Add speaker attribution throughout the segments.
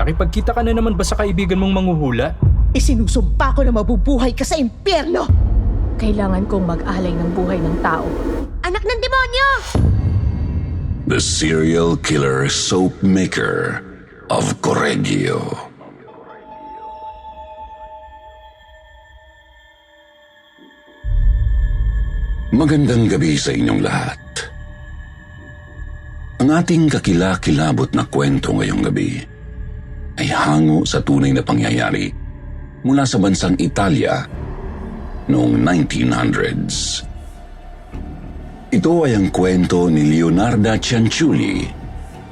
Speaker 1: Nakipagkita ka na naman ba sa kaibigan mong manghuhula?
Speaker 2: Isinusumpa ko na mabubuhay ka sa impyerno!
Speaker 3: Kailangan kong mag-alay ng buhay ng tao.
Speaker 4: Anak ng demonyo!
Speaker 5: The serial killer soap maker of Correggio. Magandang gabi sa inyong lahat. Ang ating kakilakilabot na kwento ngayong gabi ay hango sa tunay na pangyayari mula sa bansang Italia noong 1900s. Ito ay ang kwento ni Leonarda Cianciulli,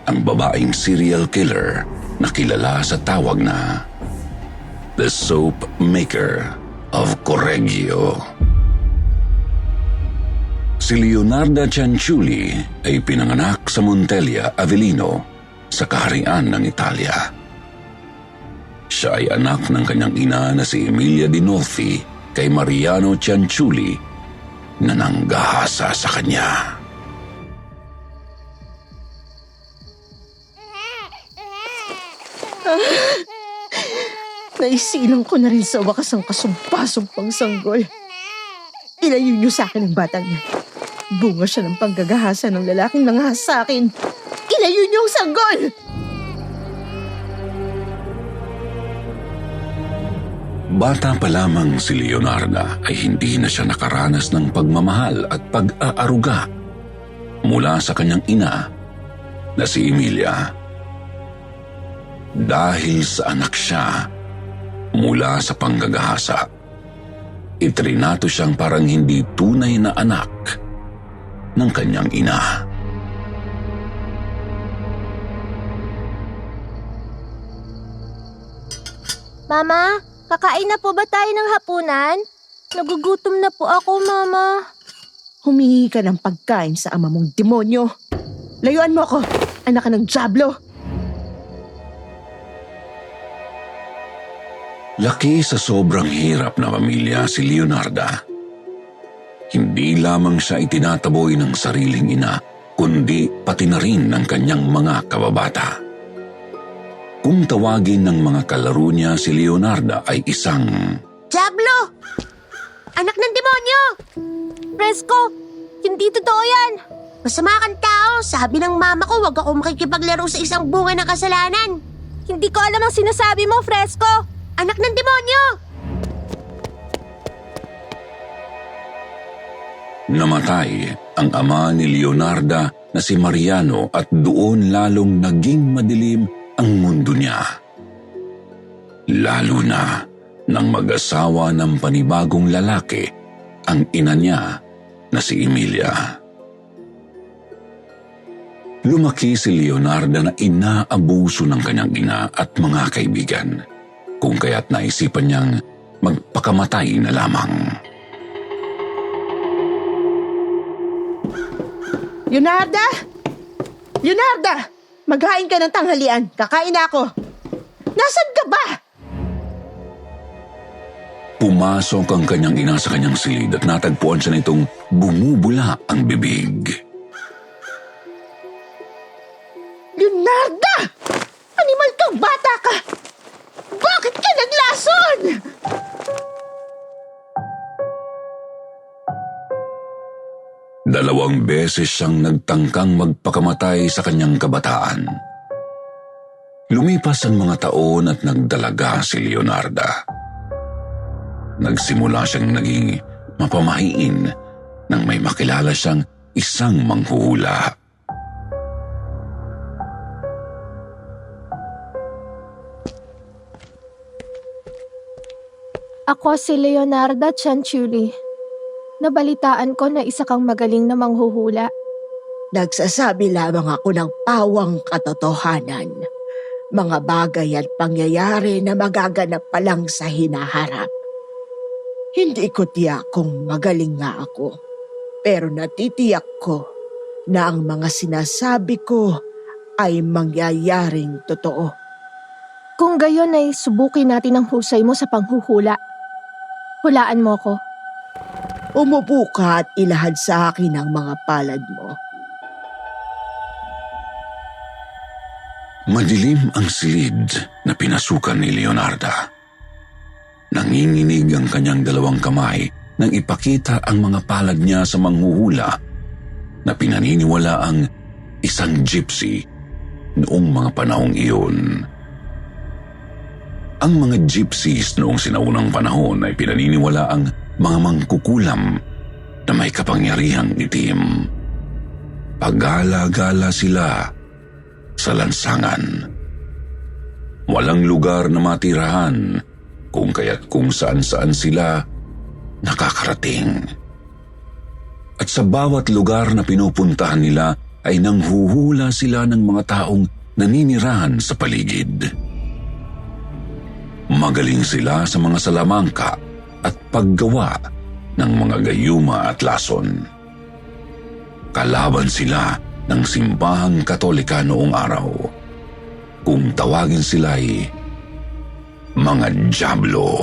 Speaker 5: ang babaeng serial killer na kilala sa tawag na The Soap Maker of Correggio. Si Leonarda Cianciulli ay pinanganak sa Montella, Avellino, sa kaharian ng Italia. Siya ay anak ng kanyang ina na si Emilia Dinolfi kay Mariano Cianciulli na nanggahasa sa kanya.
Speaker 2: Naisilang ko na rin sa wakas ang kasumpa-sumpang sanggol. Ilayo niyo sa akin ang batang yan. Bunga siya ng panggagahasa ng lalaking nangahas sa akin. Ilayo niyo ang sanggol!
Speaker 5: Bata pa lamang si Leonarda ay hindi na siya nakaranas ng pagmamahal at pag-aaruga mula sa kanyang ina na si Emilia. Dahil sa anak siya mula sa panggagahasa, itrinato siyang parang hindi tunay na anak ng kanyang ina.
Speaker 4: Mama, kakain na po ba tayo ng hapunan? Nagugutom na po ako, Mama.
Speaker 2: Humingi ka ng pagkain sa ama mong demonyo. Layuan mo ako, anak ka ng dyablo.
Speaker 5: Laki sa sobrang hirap na pamilya si Leonarda. Hindi lamang siya itinataboy ng sariling ina, kundi pati na rin ng kanyang mga kababata. Kung tawagin ng mga kalaro niya si Leonarda ay isang
Speaker 4: Diablo! Anak ng demonyo! Fresco, hindi totoo yan. Masama kang tao. Sabi ng mama ko, wag ako makikipaglaro sa isang bunga ng kasalanan. Hindi ko alam ang sinasabi mo, Fresco. Anak ng demonyo!
Speaker 5: namatay ang ama ni Leonarda na si Mariano at doon lalong naging madilim ang mundo niya. Lalo na nang mag-asawa ng panibagong lalaki ang ina niya na si Emilia. Lumaki si Leonarda na inaabuso ng kanyang ina at mga kaibigan, kung kaya't naisipan niyang magpakamatay na lamang.
Speaker 2: Leonarda! Leonarda! Maghain ka ng tanghalian. Kakain na ako. Nasaan ka ba?
Speaker 5: Pumasok ang kanyang ina sa kanyang silid at natagpuan siya nitong bumubula ang bibig.
Speaker 2: Leonarda! Animal kang bata ka! Bakit ka naglason?
Speaker 5: Dalawang beses siyang nagtangkang magpakamatay sa kanyang kabataan. Lumipas ang mga taon at nagdalaga si Leonarda. Nagsimula siyang naging mapamahiin nang may makilala siyang isang manghuhula.
Speaker 3: Ako si Leonarda Cianciulli. Nabalitaan ko na isa kang magaling na manghuhula.
Speaker 2: Nagsasabi lamang ako ng pawang katotohanan. Mga bagay at pangyayari na magaganap pa lang sa hinaharap. Hindi ko tiyak kung magaling nga ako. Pero natitiyak ko na ang mga sinasabi ko ay mangyayaring totoo.
Speaker 3: Kung gayon ay subukin natin ang husay mo sa panghuhula. Hulaan mo ko.
Speaker 2: Umupo ka at ilahad sa akin ang mga palad mo.
Speaker 5: Madilim ang silid na pinasukan ni Leonarda. Nanginginig ang kanyang dalawang kamay nang ipakita ang mga palad niya sa manghuhula na pinaniniwala ang isang gypsy noong mga panahong iyon. Ang mga gypsies noong sinaunang panahon ay pinaniniwala ang mga mangkukulam na may kapangyarihang itim. Pagala-gala sila sa lansangan. Walang lugar na matirahan kung kaya't kung saan-saan sila nakakarating. At sa bawat lugar na pinupuntahan nila ay nanghuhula sila ng mga taong naninirahan sa paligid. Magaling sila sa mga salamangka at paggawa ng mga gayuma at lason. Kalaban sila ng simbahang Katolika noong araw. Kung tawagin sila'y mga dyablo.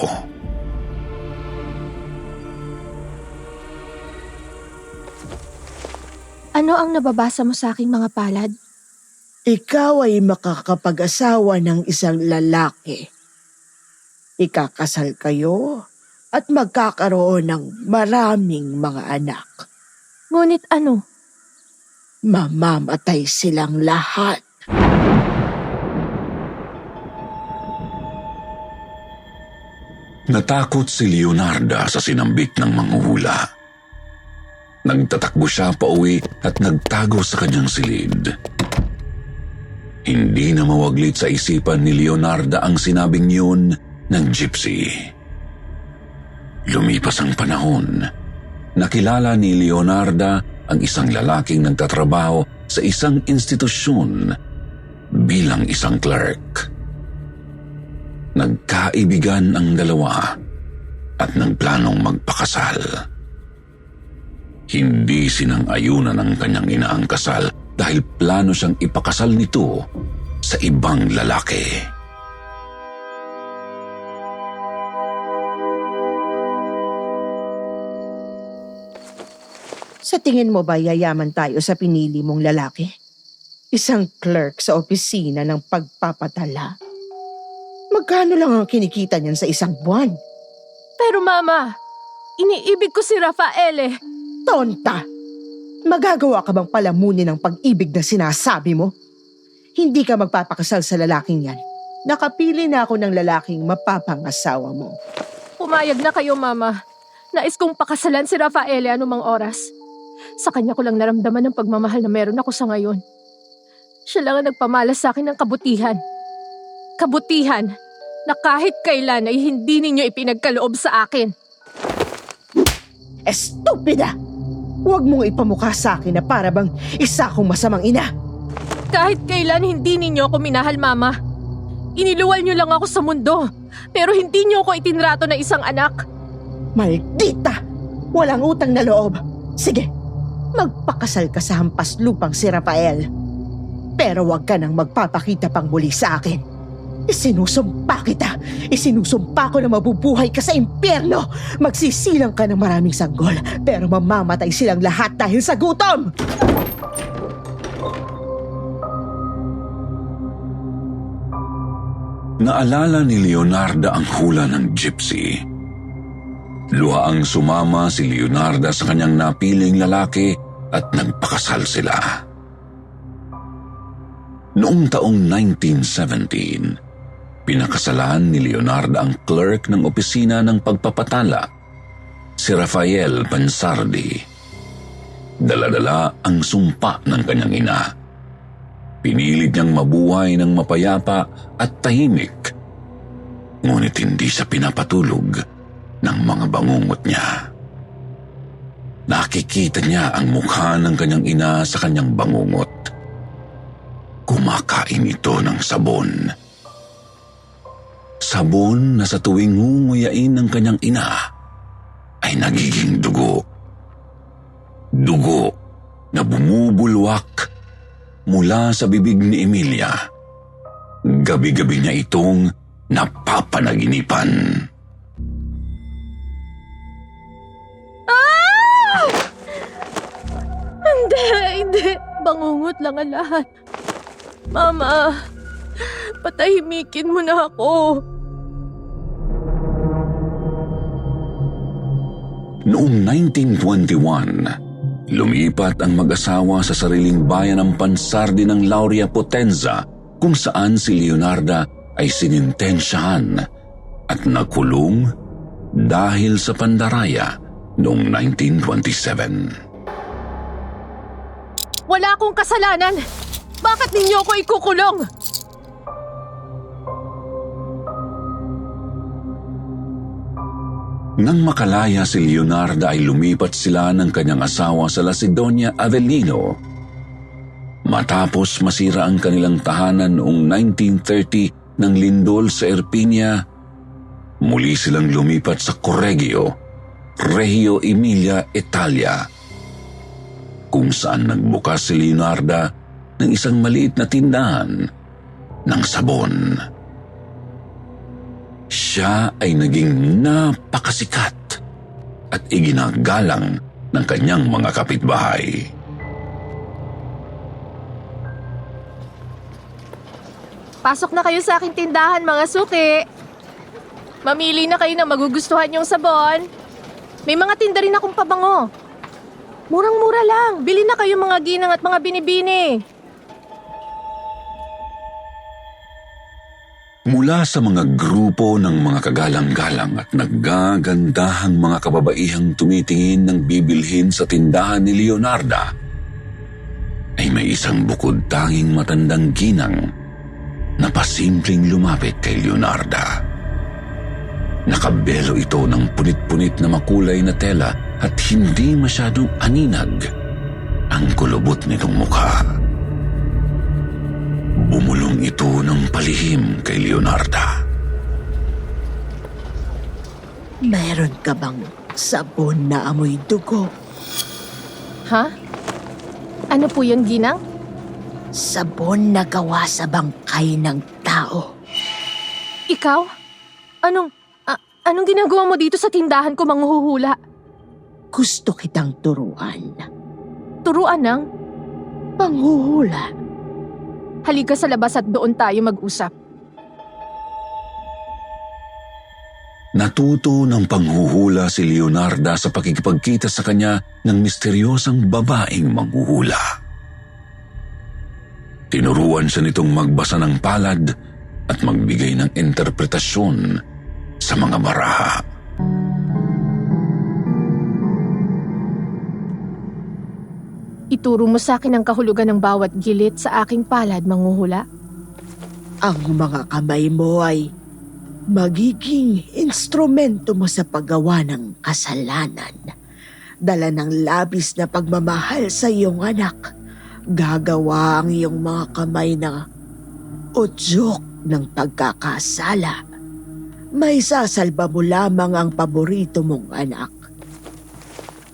Speaker 3: Ano ang nababasa mo sa aking mga palad?
Speaker 2: Ikaw ay makakapag-asawa ng isang lalaki. Ikakasal kayo at magkakaroon ng maraming mga anak.
Speaker 3: Ngunit ano?
Speaker 2: Mamamatay silang lahat.
Speaker 5: Natakot si Leonarda sa sinambit ng manghuhula. Nagtatakbo siya pauwi at nagtago sa kanyang silid. Hindi na mawaglit sa isipan ni Leonarda ang sinabing yun ng gypsy. Lumipas ang panahon. Nakilala ni Leonarda ang isang lalaking nagtatrabaho sa isang institusyon bilang isang clerk. Nagkaibigan ang dalawa at nagplanong magpakasal. Hindi sinang-ayunan ng kanyang ina ang kasal dahil plano siyang ipakasal nito sa ibang lalaki.
Speaker 2: Sa tingin mo ba yayaman tayo sa pinili mong lalaki? Isang clerk sa opisina ng pagpapatala? Magkano lang ang kinikita niyan sa isang buwan?
Speaker 3: Pero mama, iniibig ko si Rafael eh.
Speaker 2: Tonta! Magagawa ka bang palamunin ng pag-ibig na sinasabi mo? Hindi ka magpapakasal sa lalaking yan. Nakapili na ako ng lalaking mapapangasawa mo.
Speaker 3: Pumayag na kayo, mama. Nais kong pakasalan si Rafael anumang oras. Sa kanya ko lang naramdaman ng pagmamahal na meron ako sa ngayon. Siya lang ang nagpamalas sa akin ng kabutihan. Kabutihan na kahit kailan ay hindi ninyo ipinagkaloob sa akin.
Speaker 2: Estupida! Huwag mong ipamukha sa akin na para bang isa akong masamang ina.
Speaker 3: Kahit kailan hindi ninyo ako minahal, mama. Iniluwal niyo lang ako sa mundo, pero hindi niyo ako itinrato na isang anak.
Speaker 2: Maldita! Walang utang na loob. Sige, magpakasal ka sa hampas lupang si Rafael. Pero wag ka nang magpapakita pang muli sa akin. Isinusumpa kita. Isinusumpa ko na mabubuhay ka sa impyerno. Magsisilang ka ng maraming sanggol, pero mamamatay silang lahat dahil sa gutom.
Speaker 5: Naalala ni Leonarda ang hula ng gypsy. Luhaang sumama si Leonarda sa kanyang napiling lalaki at nagpakasal sila. Noong taong 1917, pinakasalan ni Leonarda ang clerk ng opisina ng pagpapatala, si Rafael Pansardi. Dala-dala ang sumpa ng kanyang ina. Pinilit niyang mabuhay ng mapayapa at tahimik, ngunit hindi siya pinapatulog ng mga bangungot niya. Nakikita niya ang mukha ng kanyang ina sa kanyang bangungot. Kumakain ito ng sabon. Sabon na sa tuwing ngunguyain ng kanyang ina ay nagiging dugo. Dugo na bumubulwak mula sa bibig ni Emilia. Gabi-gabi niya itong napapanaginipan.
Speaker 3: Hindi. Bangungot lang ang lahat. Mama, Patahimikin mo na ako.
Speaker 5: Noong 1921, lumipat ang mag-asawa sa sariling bayan ng Pansardi ng Lauria Potenza kung saan si Leonarda ay sinintensyahan at nakulong dahil sa pandaraya noong 1927.
Speaker 3: Wala akong kasalanan! Bakit ninyo ako ikukulong?
Speaker 5: Nang makalaya si Leonarda ay lumipat sila ng kanyang asawa sa Lacedonia Avellino. Matapos masira ang kanilang tahanan noong 1930 ng lindol sa Irpinia, muli silang lumipat sa Correggio, Reggio Emilia, Italia, kung saan nagbukas si Leonarda ng isang maliit na tindahan ng sabon. Siya ay naging napakasikat at iginagalang ng kanyang mga kapitbahay.
Speaker 3: Pasok na kayo sa aking tindahan, mga suki. Mamili na kayo ng magugustuhan yung sabon. May mga tinda rin akong pabango. Murang-mura lang. Bili na kayo mga ginang at mga binibini.
Speaker 5: Mula sa mga grupo ng mga kagalang-galang at naggagandahang mga kababaihang tumitingin ng bibilhin sa tindahan ni Leonarda, ay may isang bukod tanging matandang ginang na pasimpleng lumapit kay Leonarda. Nakabelo ito ng punit-punit na makulay na tela at hindi masyadong aninag ang kulubot nitong mukha. Bumulong ito ng palihim kay Leonarda.
Speaker 2: Meron ka bang sabon na amoy dugo?
Speaker 3: Ha? Ano po yun, ginang?
Speaker 2: Sabon na gawa sa bangkay ng tao.
Speaker 3: Ikaw? Anong ginagawa mo dito sa tindahan ko, manghuhula?
Speaker 2: Gusto kitang turuan.
Speaker 3: Turuan ng?
Speaker 2: Panghuhula.
Speaker 3: Halika sa labas at doon tayo mag-usap.
Speaker 5: Natuto ng panghuhula si Leonarda sa pakikipagkita sa kanya ng misteryosang babaeng manghuhula. Tinuruan siya nitong magbasa ng palad at magbigay ng interpretasyon sa mga baraha.
Speaker 3: Ituro mo sa akin ang kahulugan ng bawat gilit sa aking palad, manghuhula.
Speaker 2: Ang mga kamay mo ay magiging instrumento mo sa paggawa ng kasalanan. Dala ng labis na pagmamahal sa iyong anak, gagawa ang iyong mga kamay na udyok ng pagkakasala. May sasalba mo lamang ang paborito mong anak.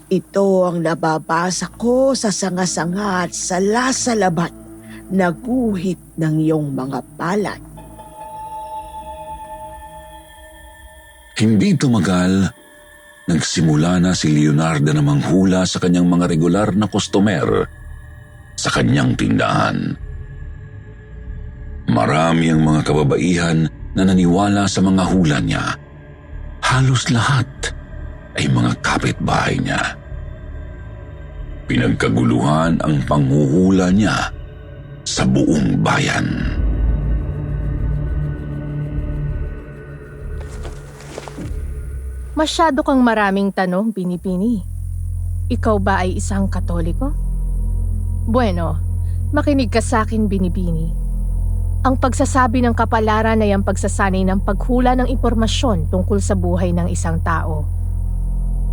Speaker 2: Ito ang nababasa ko sa sanga-sanga at sala-salabat na guhit ng iyong mga palad.
Speaker 5: Hindi tumagal, nagsimula na si Leonarda na manghula sa kanyang mga regular na customer sa kanyang tindahan. Marami ang mga kababaihan na naniwala sa mga hula niya. Halos lahat ay mga kapitbahay niya. Pinagkaguluhan ang panghuhula niya sa buong bayan.
Speaker 3: Masyado kang maraming tanong, Pinipini. Ikaw ba ay isang Katoliko? Bueno, makinig ka sa akin, Binibini. Ang pagsasabi ng kapalaran ay ang pagsasanay ng paghula ng impormasyon tungkol sa buhay ng isang tao.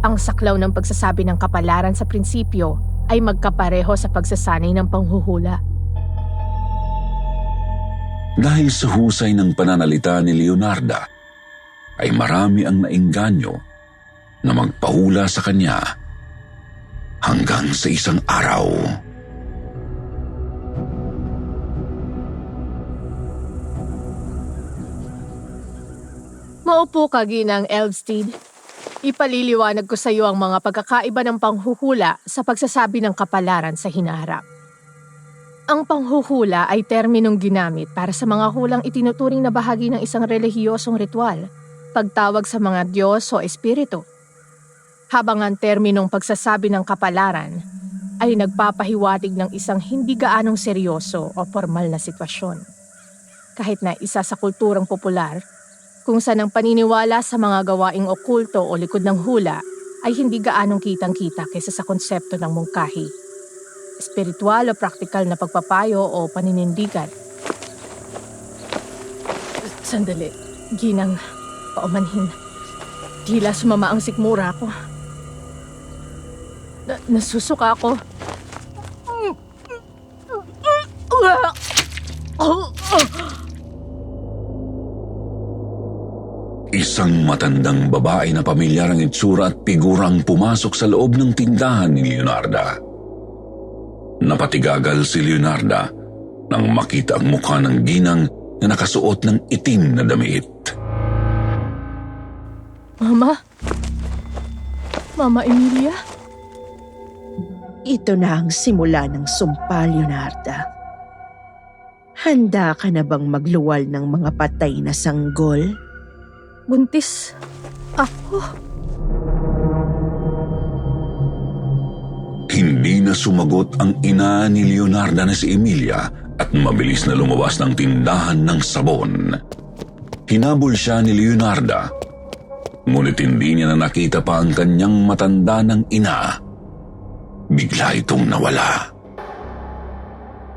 Speaker 3: Ang saklaw ng pagsasabi ng kapalaran sa prinsipyo ay magkapareho sa pagsasanay ng panghuhula.
Speaker 5: Dahil sa husay ng pananalita ni Leonarda, ay marami ang naengganyo na magpahula sa kanya hanggang sa isang araw.
Speaker 3: Maupo ka, Ginang Elvstead. Ipaliliwanag ko sa iyo ang mga pagkakaiba ng panghuhula sa pagsasabi ng kapalaran sa hinaharap. Ang panghuhula ay terminong ginamit para sa mga hulang itinuturing na bahagi ng isang relihiyosong ritual, pagtawag sa mga Diyos o Espiritu. Habang ang terminong pagsasabi ng kapalaran ay nagpapahiwatig ng isang hindi gaanong seryoso o formal na sitwasyon. Kahit na isa sa kulturang popular, kung saan ang paniniwala sa mga gawaing okulto o likod ng hula ay hindi gaanong kitang-kita kaysa sa konsepto ng mungkahi, espiritual o praktikal na pagpapayo o paninindigan. Sandali, Ginang, paumanhin. Tila sumama ang sikmura ko. Nasusuka ako.
Speaker 5: Isang matandang babae na pamilyar ang itsura at figura ang pumasok sa loob ng tindahan ni Leonarda. Napatigagal si Leonarda nang makita ang mukha ng ginang na nakasuot ng itim na damit.
Speaker 3: Mama? Mama Emilia?
Speaker 2: Ito na ang simula ng sumpa, Leonarda. Handa ka na bang magluwal ng mga patay na sanggol?
Speaker 3: Buntis ako.
Speaker 5: Hindi na sumagot ang ina ni Leonarda na si Emilia at mabilis na lumabas ng tindahan ng sabon. Hinabol siya ni Leonarda, ngunit hindi niya na nakita pa ang kanyang matanda ng ina. Bigla itong nawala.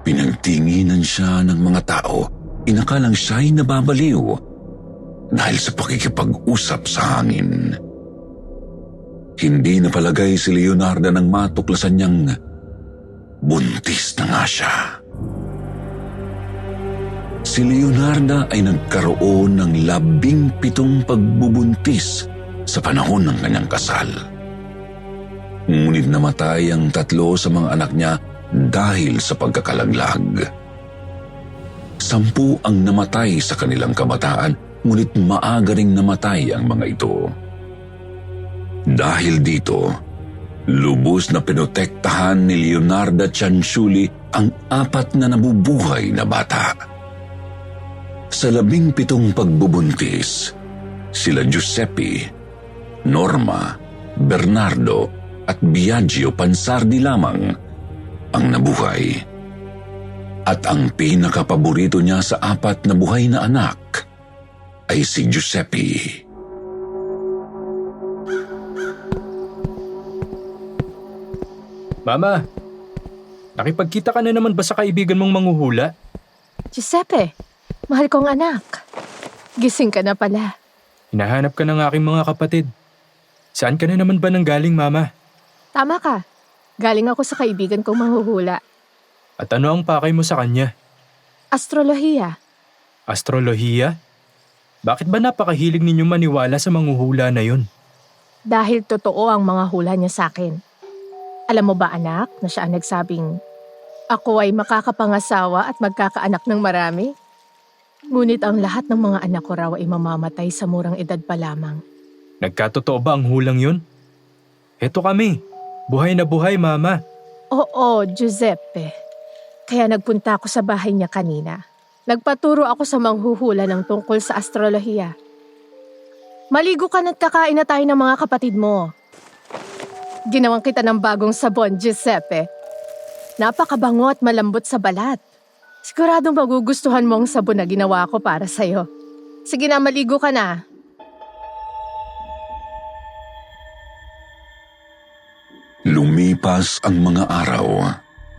Speaker 5: Pinagtinginan siya ng mga tao, inakalang siya'y nababaliw dahil sa pakikipag-usap sa hangin. Hindi napalagay si Leonarda nang matuklasan niyang buntis na nga siya. Si Leonarda ay nagkaroon ng 17 pagbubuntis sa panahon ng kanyang kasal. Ngunit namatay ang 3 sa mga anak niya dahil sa pagkakalaglag. 10 ang namatay sa kanilang kabataan, ngunit maaga ring namatay ang mga ito. Dahil dito, lubos na pinotektahan ni Leonarda Cianciulli ang 4 na nabubuhay na bata. Sa 17 pagbubuntis, sila Giuseppe, Norma, Bernardo at Biagio Pansardi lamang ang nabuhay. At ang pinakapaborito niya sa 4 na buhay na anak ay si Giuseppe.
Speaker 1: Mama, nakipagkita ka na naman ba sa kaibigan mong manghuhula?
Speaker 3: Giuseppe, mahal kong anak. Gising ka na pala.
Speaker 1: Hinahanap ka ng aking mga kapatid. Saan ka na naman ba nanggaling, Mama?
Speaker 3: Tama ka. Galing ako sa kaibigan kong manghuhula.
Speaker 1: At ano ang pakay mo sa kanya?
Speaker 3: Astrolohiya.
Speaker 1: Astrolohiya? Bakit ba napakahilig ninyong maniwala sa manghuhula na yun?
Speaker 3: Dahil totoo ang mga hula niya sa akin. Alam mo ba anak na siya ang nagsabing, ako ay makakapangasawa at magkakaanak ng marami? Ngunit ang lahat ng mga anak ko raw ay mamamatay sa murang edad pa lamang.
Speaker 1: Nagkatotoo ba ang hulang yun? Heto kami. Buhay na buhay, Mama.
Speaker 3: Oo, Giuseppe. Kaya nagpunta ako sa bahay niya kanina. Nagpaturo ako sa manghuhula ng tungkol sa astrolohiya. Maligo ka na't kakain na tayo ng mga kapatid mo. Ginawang kita ng bagong sabon, Giuseppe. Napakabango at malambot sa balat. Siguradong magugustuhan mo ang sabon na ginawa ko para sa'yo. Sige na, maligo ka na.
Speaker 5: Lumipas ang mga araw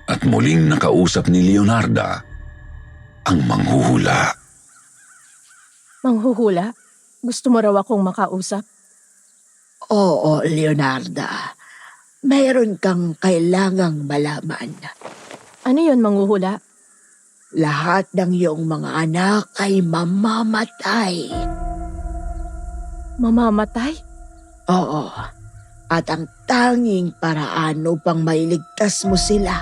Speaker 5: at muling nakausap ni Leonarda ang manghuhula.
Speaker 3: Manghuhula? Gusto mo raw akong makausap?
Speaker 2: Oo, Leonarda. Mayroon kang kailangang malaman.
Speaker 3: Ano yun, manghuhula?
Speaker 2: Lahat ng iyong mga anak ay mamamatay.
Speaker 3: Mamamatay?
Speaker 2: Oo. At ang tanging paraan upang mailigtas mo sila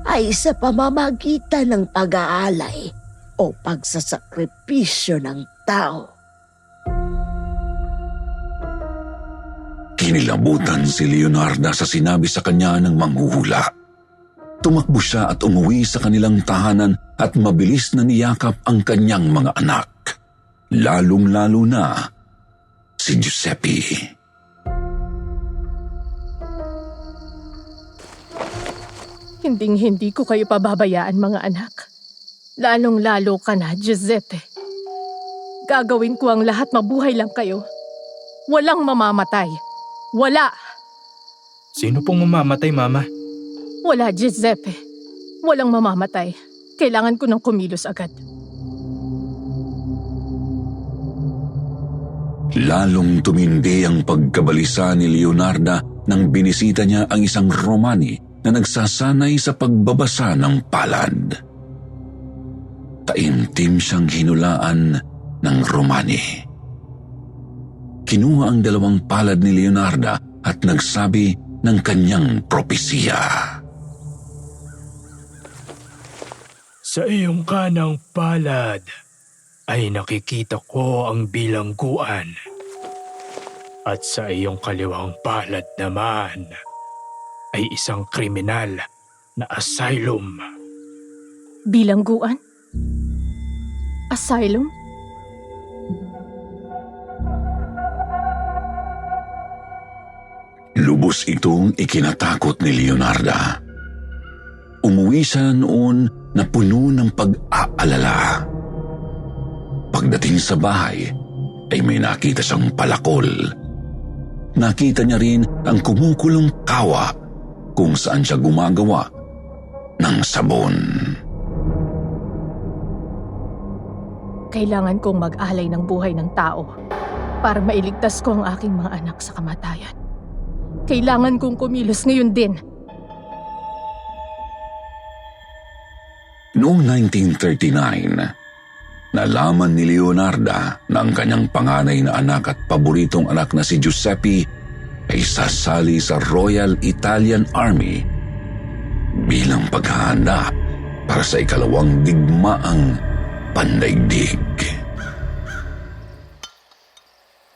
Speaker 2: ay sa pamamagitan ng pag-aalay o pagsasakripisyo ng tao.
Speaker 5: Kinilabutan si Leonarda sa sinabi sa kanya ng manghuhula. Tumakbo siya at umuwi sa kanilang tahanan at mabilis na niyakap ang kanyang mga anak. Lalong-lalo na si Giuseppe.
Speaker 3: Hinding-hindi ko kayo pababayaan, mga anak. Lalong-lalo ka na, Giuseppe. Gagawin ko ang lahat, mabuhay lang kayo. Walang mamamatay. Wala!
Speaker 1: Sino pong mamamatay, Mama?
Speaker 3: Wala, Giuseppe. Walang mamamatay. Kailangan ko ng kumilos agad.
Speaker 5: Lalong tumindi ang pagkabalisa ni Leonarda nang binisita niya ang isang Romani na nagsasanay sa pagbabasa ng palad. Taimtim siyang hinulaan ng Romani. Kinuha ang 2 palad ni Leonarda at nagsabi ng kanyang propesiya.
Speaker 1: Sa iyong kanang palad ay nakikita ko ang bilangguan. At sa iyong kaliwang palad naman ay isang kriminal na asylum.
Speaker 3: Bilangguan? Asylum?
Speaker 5: Lubos itong ikinatakot ni Leonarda. Umuwi siya noon na puno ng pag-aalala. Pagdating sa bahay, ay may nakita siyang palakol. Nakita niya rin ang kumukulong kawa kung saan siya gumagawa ng sabon.
Speaker 3: Kailangan kong mag-alay ng buhay ng tao para mailigtas ko ang aking mga anak sa kamatayan. Kailangan kong kumilos ngayon din.
Speaker 5: Noong 1939, nalaman ni Leonarda na ang kanyang panganay na anak at paboritong anak na si Giuseppe ay sasali sa Royal Italian Army bilang paghahanda para sa ikalawang digmaang pandaigdig.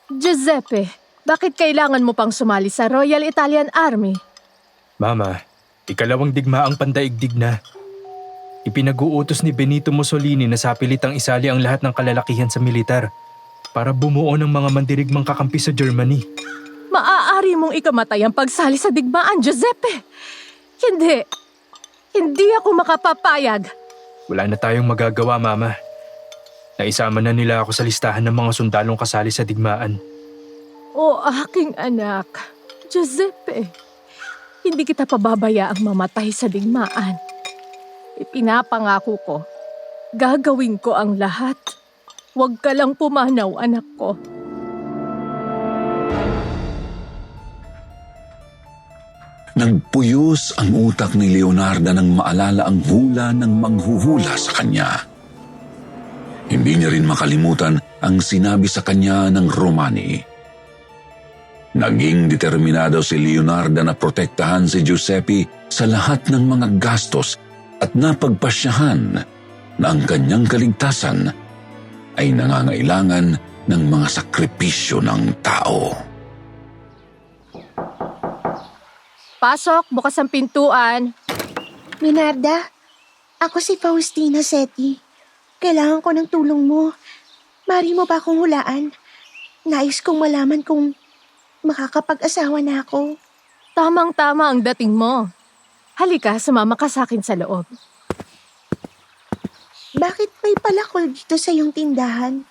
Speaker 3: Giuseppe, bakit kailangan mo pang sumali sa Royal Italian Army?
Speaker 1: Mama, ikalawang digmaang pandaigdig na. Ipinag-uutos ni Benito Mussolini na sapilitang isali ang lahat ng kalalakihan sa militar para bumuo ng mga mandirigmang kakampi sa Germany.
Speaker 3: Maaari mong ikamatay ang pagsali sa digmaan, Giuseppe. Hindi. Hindi ako makapapayag.
Speaker 1: Wala na tayong magagawa, Mama. Naisama na nila ako sa listahan ng mga sundalong kasali sa digmaan.
Speaker 3: O aking anak, Giuseppe, hindi kita pababayaang mamatay sa digmaan. Ipinapangako ko, gagawin ko ang lahat. Huwag ka lang pumanaw, anak ko.
Speaker 5: Nagpuyos ang utak ni Leonarda nang maalala ang hula ng manghuhula sa kanya. Hindi niya rin makalimutan ang sinabi sa kanya ng Romani. Naging determinado si Leonarda na protektahan si Giuseppe sa lahat ng mga gastos at napagpasyahan na ang kanyang kaligtasan ay nangangailangan ng mga sakripisyo ng tao.
Speaker 3: Pasok, bukas ang pintuan.
Speaker 4: Leonarda, ako si Faustina Seti. Kailangan ko ng tulong mo. Mari mo ba akong hulaan? Nais kong malaman kung makakapag-asawa na ako.
Speaker 3: Tamang-tama ang dating mo. Halika, sumama ka sa akin sa loob.
Speaker 4: Bakit may palakol dito sa iyong tindahan?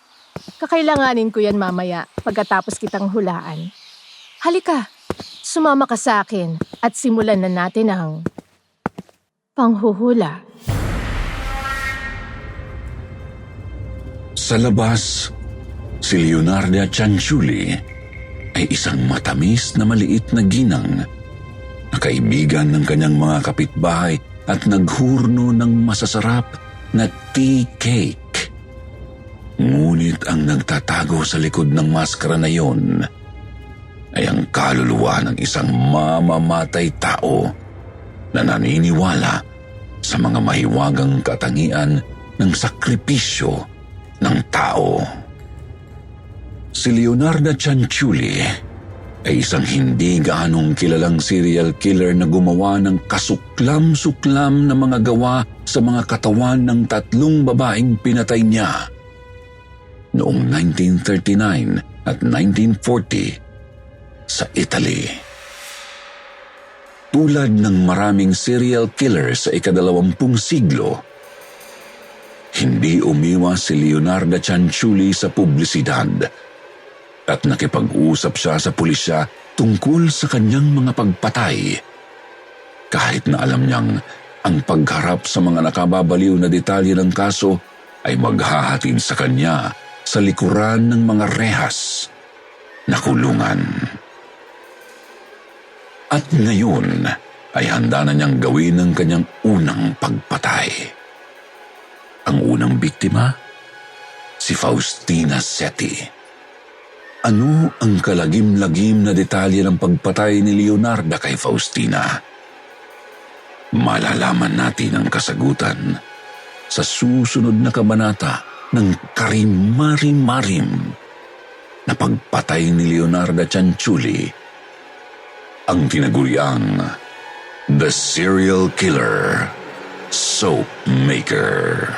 Speaker 3: Kakailanganin ko yan mamaya pagkatapos kitang hulaan. Halika, sumama ka sa akin at simulan na natin ang panghuhula.
Speaker 5: Sa labas, si Leonarda Cianciulli ay isang matamis na maliit na ginang na kaibigan ng kanyang mga kapitbahay at naghurno ng masasarap na tea cake. Ngunit ang nagtatago sa likod ng maskara na yon ay ang kaluluwa ng isang mamamatay tao na naniniwala sa mga mahiwagang katangian ng sakripisyo ng tao. Si Leonarda Cianciulli ay isang hindi gaanong kilalang serial killer na gumawa ng kasuklam-suklam na mga gawa sa mga katawan ng 3 babaeng pinatay niya noong 1939 at 1940 sa Italy. Tulad ng maraming serial killer sa ika-20 siglo, hindi umiwas si Leonardo Cianciulli sa publisidad at nakipag-usap siya sa pulisya tungkol sa kanyang mga pagpatay. Kahit na alam niyang ang pagharap sa mga nakababaliw na detalye ng kaso ay maghahatid sa kanya sa likuran ng mga rehas na kulungan. At ngayon ay handa na niyang gawin ang kanyang unang pagpatay. Ang unang biktima, si Faustina Seti. Ano ang kalagim-lagim na detalye ng pagpatay ni Leonardo kay Faustina? Malalaman natin ang kasagutan sa susunod na kabanata ng Karimari-Marim na pagpatay ni Leonardo Cianciulli, ang tinaguriang The Serial Killer Soap Maker.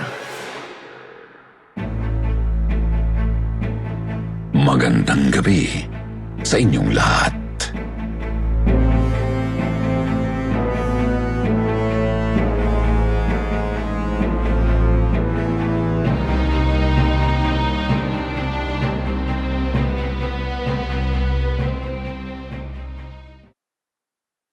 Speaker 5: Magandang gabi sa inyong lahat.